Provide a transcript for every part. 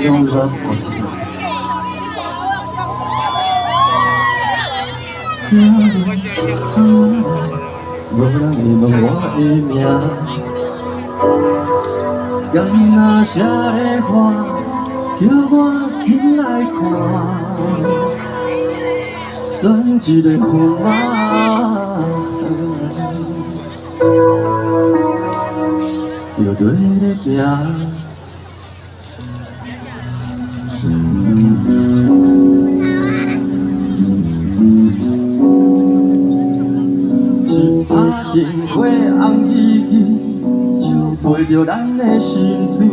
No love hotel。无人会问我的名，敢若写咧花，叫我紧来看，选一个号码，就对咧行。一拍电话红记记，就陪着咱的心事。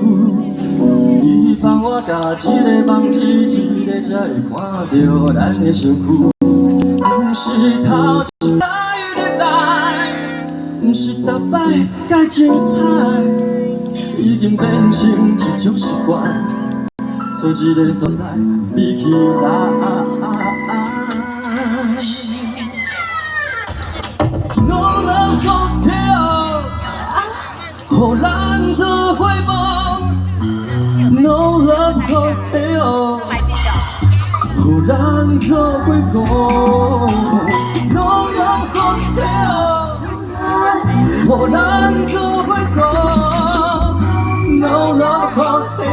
伊帮我甲一个梦一个，才会看着咱的身躯。不是头一摆入来，不是逐摆介精彩，已经变成一种习惯。找一个所在比起来。No love hotel， 予咱做伙梦。No love hotel， 予咱做伙梦。No love hotel， 予咱做伙闯。No love hotel，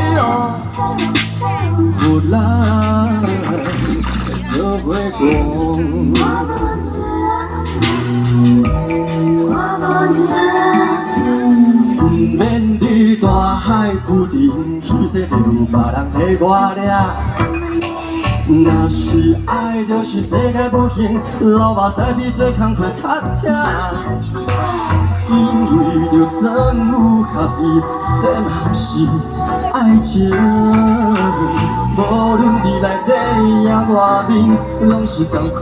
予咱做伙讲。免伫大海浮沉，虚势就有别人替我抓。若是爱，就是世界无形，流目屎比做工课较痛。因为着算有合意，这嘛是爱情。无论伫内底也外面，拢是同款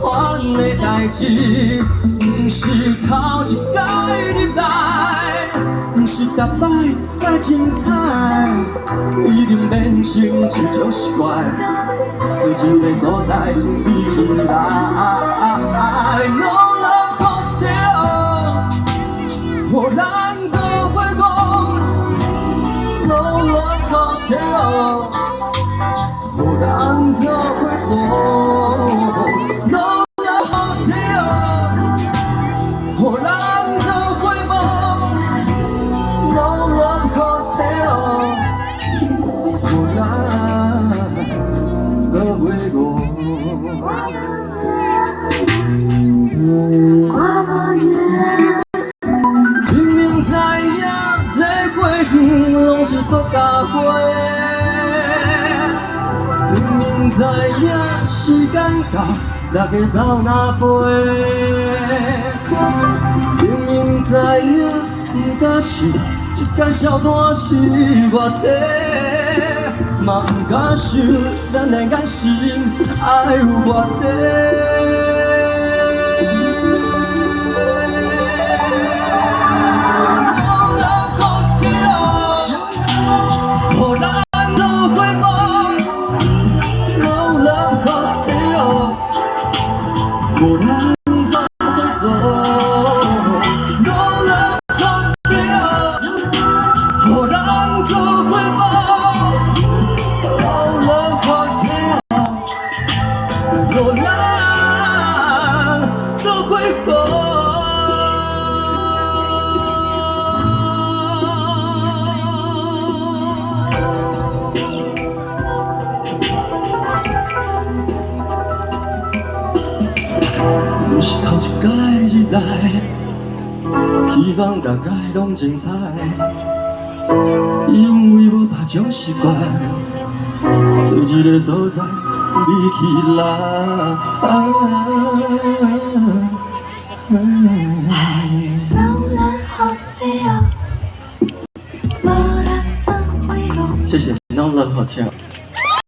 的代志。不是头一摆入来，不是逐摆介精彩，已经变成一种习惯。找一个所在比起来。No love hotel， 予咱做伙讲。No love hotel， 予咱做伙做。No love hotel， 予咱做伙梦。No love hotel， 予咱做伙讲。明明知影这花园拢是塑胶花，明明知影时间到，大家走哪飞？明明知影不敢想，一间小单是偌济，嘛不敢想咱的眼神爱有偌济。无人做伙做 ，No love hotel， 予咱做伙梦 ，No love hotel， 予咱做伙梦。不是头一摆入来，希望大家拢精彩，因为无别种习惯，找一个所在比起来。